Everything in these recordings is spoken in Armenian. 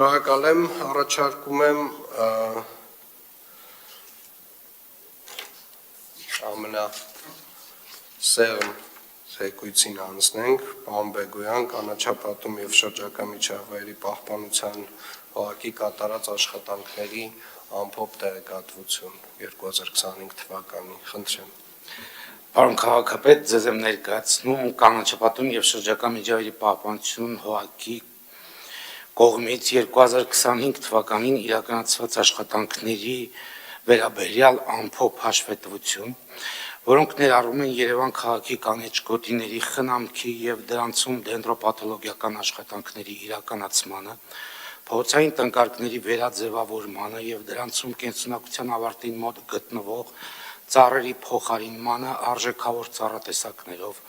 Շնորհակալ եմ, առաջարկում եմ ամենասեղմ զեկույցին անցնենք, պարոն Բեգոյան, կանաչապատում և շրջակա միջավայրի պահպանության օղակի կատարած աշխատանքների ամփոփ տեղեկատվություն 2025 թվականի, խնդրեմ։ Պարոն քաղաքապետ, ձեզ եմ ներկայացնում կանաչապատում և շրջակա միջավայրի պահպանություն օղակի կողմից 2025 թվականին իրականացված աշխատանքների վերաբերյալ ամփոփ հաշվետվություն, որոնք ներառում են Երևան քաղաքի կանաչ գոտիների խնամքի և դրանցում դենդրոպաթոլոգիական աշխատանքների իրականացմանը, փողոցային տնկարկների վերաձևավորմանը և դրանցում կենսունակության ավարտին մոտ գտնվող ծառերի փոխարինմանը արժեքավոր ծառատեսակներով,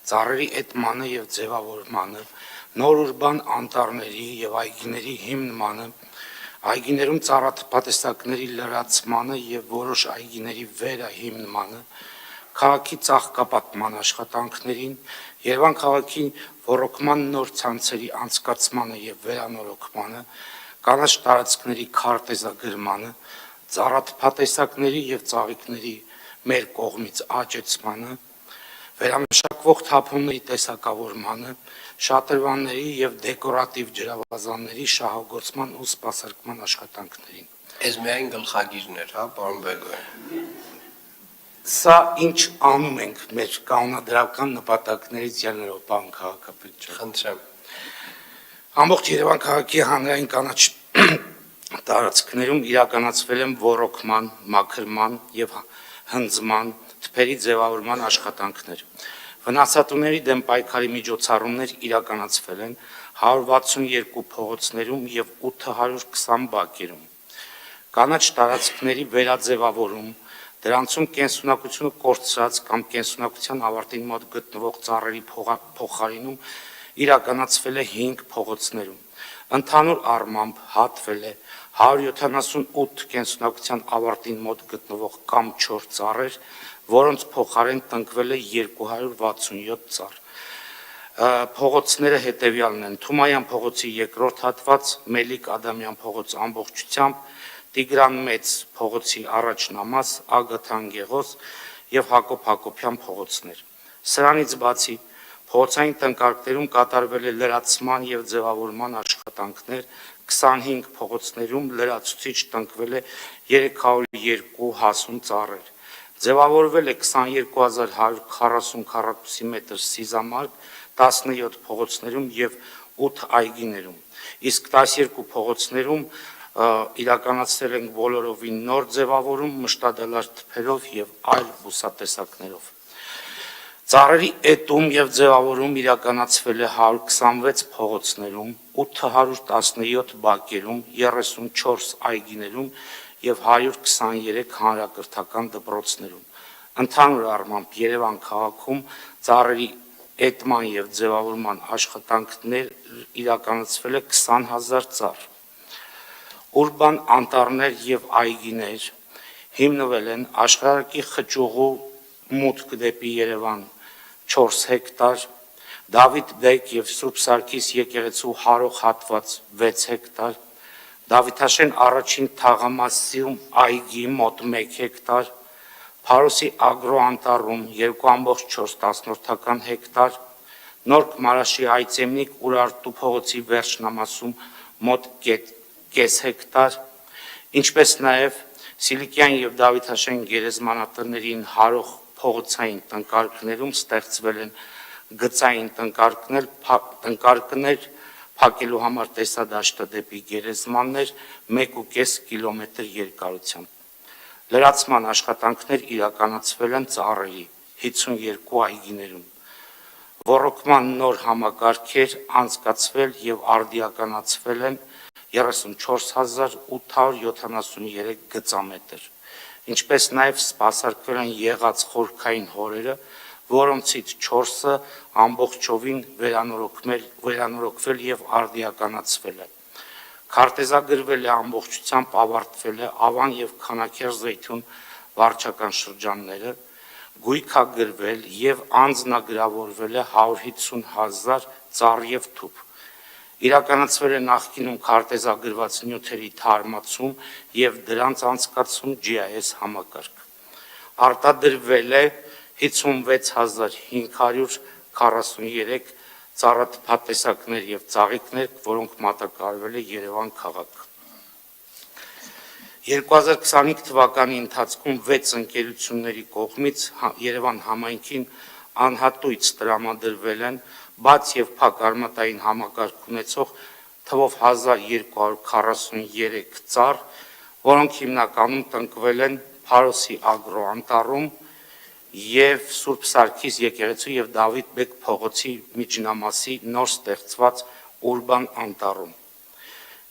ծառերի էտմանը և ձևավորմանը, նոր ուրբան անտառների և այգիների հիմնմանը, այգիներում ծառատեսակների լրացմանը և որոշ այգիների վերահիմնմանը, քաղաքի ծաղկապատման աշխատանքներին, Երևան քաղաքի ոռոգման նոր ցանցերի անցկացմանը և վերանորոգմանը, կանաչ տարածքների քարտեզագրմանը, ծառատեսակների և ծաղիկների մեր կողմից աճեցմանը, վերամշակվող թափոնների տեսակավորմանը, շատրվանների և դեկորատիվ ջրավազանների շահագործման ու սպասարկման աշխատանքներին։ Այս միայն գլխագիրն էր, պարոն Բեգոյան։ Սա ինչ անում ենք մեր կանոնադրական նպատակներից ելնելով, պարոն քաղաքապետ ջան։ Խնդրեմ։ Ամբողջ Երևան քաղաքի հանրային կանաչ տարածքներում իրականացվել են ոռոգման, մաքրման և հնձման, թփերի ձևավորման աշխատանքներ։ Վնասատուների դեմ պայքարի միջոցառումներ իրականացվել են 162 փողոցներում և 820 բակերում։ Կանաչ տարածքների վերաձևավորում, դրանցում կենսունակությունը կորցրած կամ կենսունակության ավարտին մոտ գտնվող ծառերի փոխարինում իրականացվել է 5 փողոցներում։ Ընդհանուր առմամբ հատվել է 178 կենսունակության ավարտին մոտ գտնվող կամ 4 ծառեր, որոնց փոխարեն տնկվել է 267 ծառ։ Փողոցները հետևյալն են. Թումայան փողոցի երկրորդ հատված, Մելիք Ադամյան փողոց ամբողջությամբ, Տիգրան Մեծ փողոցի առաջնամաս, Ագաթան Գեղոս և Հակոբ Հակոբյան փողոցներ։ Սրանից բացի փողոցային տնկարկներում կատարվել է լրացման և ձևավորման աշխատանքներ, 25 փողոցներում լրացուցիչ տնկվել է 302 հասուն ծառեր։ Ձևավորվել է 22140 քառակուսի մետր սիզամարգ 17 փողոցներում և 8 այգիներում, իսկ 12 փողոցներում իրականացրել ենք բոլորովին նոր ձևավորում մշտադալար թփերով և այլ բուսատեսակներով։ Ծառերի էտում և ձևավորում իրականացվել է 126 փողոցներում, 817 բակերում, 34 այգիներում և 123 հանրակրթական դպրոցներում։ Ընդհանուր առմամբ Երևան քաղաքում ծառերի էտման և ձևավորման աշխատանքներ իրականացվել է 20,000 ծառ։ Ուրբան անտառներ և այգիներ հիմնվել են Աշխարհակի խճուղու մուտք դեպի Երևան 4 հեկտար, Դավիթ Բեկ և Սուրբ Սարգիս եկեղեցու հարող հատված 6 հեկտար, Դավիթաշեն առաջին թաղամասում այգի մոտ 1 հեկտար, Փարոսի ագրո անտառում 2,4 հեկտար, Նորք Մարաշի Այծեմնիկ Ուրարտու փողոցի վերջնամասում մոտ կես հեկտար, ինչպես նաև Սիլիկյան և Դավիթաշեն գերեզմանատներին հարող փողոցային տնկարկներում ստեղծվել են գծային տնկարկներ փակելու համար տեսադաշտը դեպի գերեզմաններ 1,5 կիլոմետր երկարությամբ։ Լրացման աշխատանքներ իրականացվել են ծառերի 52 այգիներում։ Ոռոգման նոր համակարգեր անցկացվել և արդիականացվել են 34873 գծամետր, ինչպես նաև սպասարկվել են եղած խորքային հորերը, որոնցից 4-ը ամբողջովին վերանորոգվել և արդիականացվել է։ Քարտեզագրվել է ամբողջությամբ ավարտվել է Ավան և Քանաքեռ-Զեյթուն վարչական շրջանները, գույքագրվել և անձնագրավորվել է 150,000 ծառ և թուփ, իրականացվել է նախկինում քարտեզագրված նյութերի թարմացում եւ դրանց անցկացում GIS համակարգ։ Արտադրվել է 56543 ծառատփատեսակներ եւ ծաղիկներ, որոնք մատակարարվել է Երևան քաղաք։ 2025 թվականի ընթացքում 6 ընկերությունների կողմից Երևան համայնքին անհատույց տրամադրվել են բաց եւ փակ արմատային համակարգ ունեցող թվով 1243 ծառ, որոնք հիմնականում տնկվել են Փարոսի ագրո անտառում եւ Սուրբ Սարգիս եկեղեցու եւ Դավիթ Բեկ փողոցի միջնամասի նոր ստեղծված ուրբան անտառում։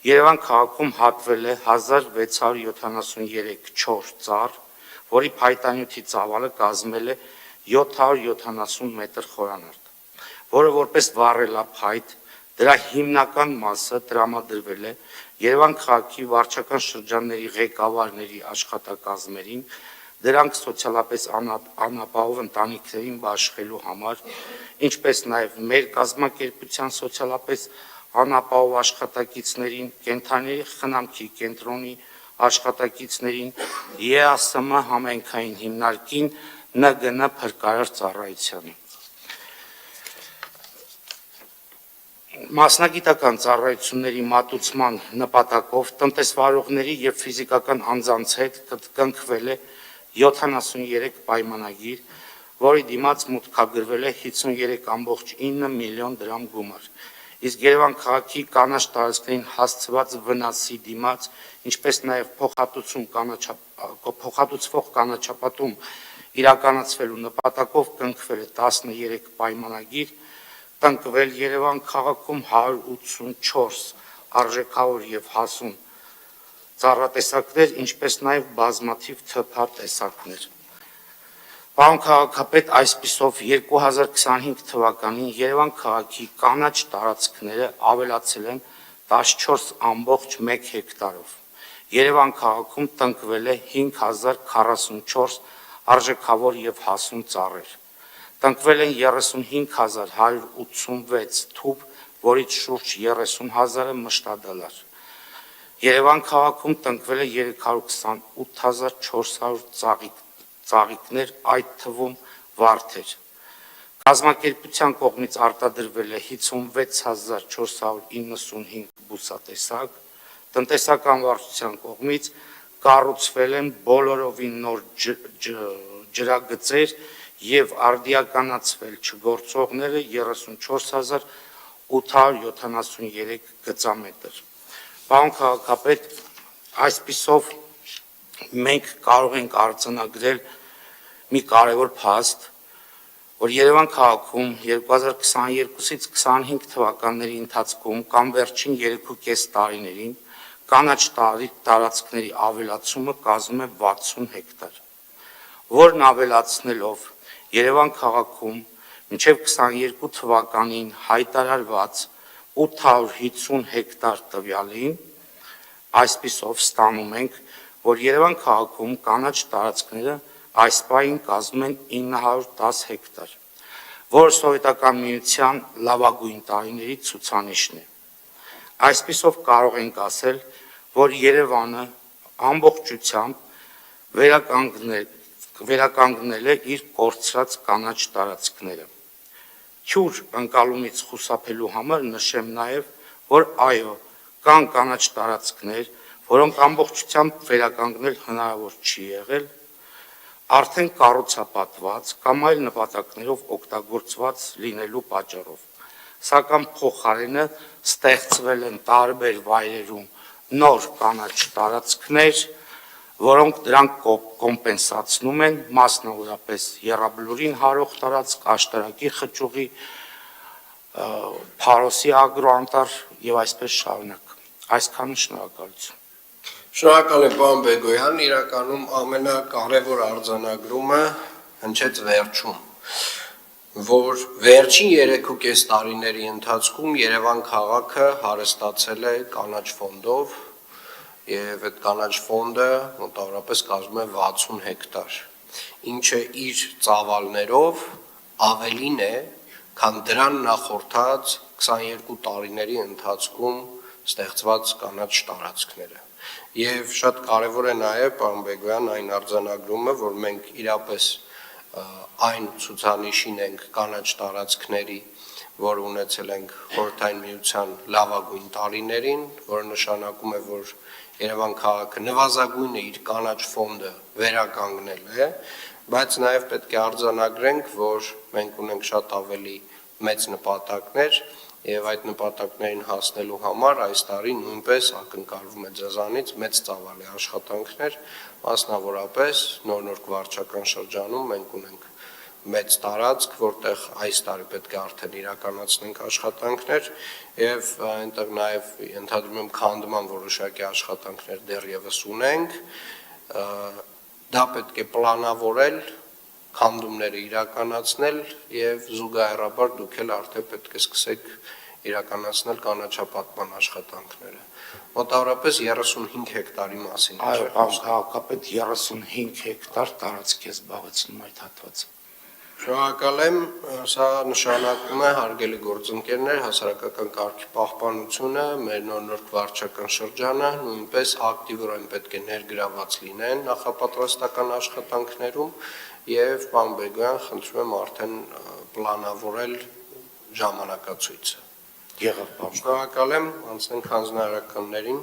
Երևան քաղաքում հատվել է 1673 չոր ծառ, որի փայտանյութի ծավալը կազմել է 770 մետր խորանարդ, որը որպես վառելափայտ դրա հիմնական մասը տրամադրվել է Երևան քաղաքի վարչական շրջանների ղեկավարների աշխատակազմերին, դրանք սոցիալապես անապահով ընտանիքներին բաշխելու համար, ինչպես նաև մեր կազմակերպության սոցիալապես անապահով աշխատակիցներին, կենդանիների խնամքի կենտրոնի աշխատակիցներին, ԵԱՍՄ համայնքային հիմնարկին, ՆԳՆ փրկարար ծառայությանը։ Մասնագիտական ծառայությունների մատուցման նպատակով տնտեսվարողների եւ ֆիզիկական անձանց հետ կնքվել է 73 պայմանագիր, որի դիմաց մուտքագրվել է 53.9 միլիոն դրամ գումար, իսկ Երևան քաղաքի կանաչ տարածքներին հասցված վնասի դիմաց, ինչպես նաև փոխհատուցվող կանաչապատում իրականացվելու նպատակով կնքվել է 13 պայմանագիր, տնկվել Երևան քաղաքում 184 արժեքավոր եւ հասուն ծառատեսակներ, ինչպես նաև բազմաթիվ ԹՓ տեսակներ։ Պարոն քաղաքապետ, այսպիսով 2025 թվականին Երևան քաղաքի կանաչ տարածքները ավելացել են 14.1 հեկտարով։ Երևան քաղաքում տնկվել է 5044 արժեքավոր եւ հասուն ծառեր։ Տնկվել են 35186 թուփ, որից շուրջ 30000-ը մշտադալար։ Երևան քաղաքում տնկվել է 328400 ծաղիկներ, այդ թվում վարդեր։ Կազմակերպության կողմից արտադրվել է 56495 բուսատեսակ, տնտեսական վարչության կողմից կառուցվել են բոլորովին նոր ջրագծեր եւ արդիականացվել չգործողները 34873 գծամետր։ Պարոն քաղաքապետ, այսպիսով մենք կարող ենք արձանագրել մի կարևոր փաստ, որ Երևան քաղաքում 2022-ից 25 թվականների ընթացքում կամ վերջին 3.5 տարիներին կանաչ տարածքների ավելացումը կազմում է 60 հեկտար, որն ավելացնելով Երևան քաղաքում մինչև 22 թվականին հայտարարված 850 հեկտար տվյալին, այսպիսով ստանում ենք, որ Երևան քաղաքում կանաչ տարածքները այս պահին կազմում են 910 հեկտար, որը Սովետական միության լավագույն տարիների ցուցանիշն է։ Այսպիսով կարող ենք ասել, որ Երևանը ամբողջությամբ վերականգնել է իր կորցրած կանաչ տարածքները։ Թյուր ընկալումից խուսափելու համար նշեմ նաև, որ այո, կան կանաչ տարածքներ, որոնք ամբողջությամբ վերականգնել հնարավոր չի եղել, արդեն կառուցապատված կամ այլ նպատակներով օգտագործված լինելու պատճառով, սակայն փոխարենը ստեղծվել են տարբեր վայրերում նոր կանաչ տարածքներ, որոնք դրանք կոմպենսացնում են, մասնավորապես Եռաբլուրին հարող տարածք, Աշտարակի խճուղի, Փարոսի ագրո անտառ եւ այսպես շարունակ։ Այսքանը շնորհակալություն։ Շնորհակալ եմ, պարոն Բեգոյան, իրականում ամենակարևոր արձանագրումը հնչեց վերջում, որ վերջին 3.5 տարիների ընթացքում Երևան քաղաքը հարստացել է կանաչ ֆոնդով եւ այդ կանաչ ֆոնդը մոտավորապես կազմում է 60 հեկտար, ինչը իր ծավալներով ավելին է, քան դրան նախորդած 22 տարիների ընթացքում ստեղծված կանաչ տարածքները։ Եվ շատ կարևոր է նաև պարոն Բեգոյան այն արձանագրումը, որ մենք իրապես այն ցուցանիշին ենք կանաչ տարածքների, որ ունեցել ենք Խորհրդային Միության լավագույն տարիներին, որը նշանակում է, որ Երևան քաղաքը նվազագույնը իր կանաչ ֆոնդը վերականգնել է, բայց նաև պետք է արձանագրենք, որ մենք ունենք շատ ավելի մեծ նպատակներ եւ այդ նպատակներին հասնելու համար այս տարի նույնպես ակնկալվում է ձեզանից մեծ ծավալի աշխատանքներ, մասնավորապես նոր վարչական շրջանում մենք ունենք մեծ տարածք, որտեղ այս տարի պետք է արդեն իրականացնենք աշխատանքներ եւ այնտեղ նաեւ ընդհանրում եմ քանդման որոշակի աշխատանքներ դեռևս ունենք, դա պետք է պլանավորել, քանդումները իրականացնել եւ զուգահեռաբար դուք էլ արդեն պետք է սկսեք իրականացնել կանաչապատման աշխատանքները։ Մոտավորապես 35 հեկտարի մասին է։ Այո, պարոն քաղաքապետ, 35 հեկտար տարածք է զբաղեցնում այդ հատվածը։ Շնորհակալ եմ, սա նշանակում է հարգելի գործընկերներ, հասարակական կարգի պահպանությունը, մեր նոր վարչական շրջանը նույնպես ակտիվորեն պետք է ներգրաված լինեն նախապատրաստական աշխատանքներում եւ պարոն Բեգոյան, խնդրում եմ արդեն պլանավորել ժամանակացույցը։ Եղավ, պարոն։ Շնորհակալ եմ, անցնենք հանձնարարականներին։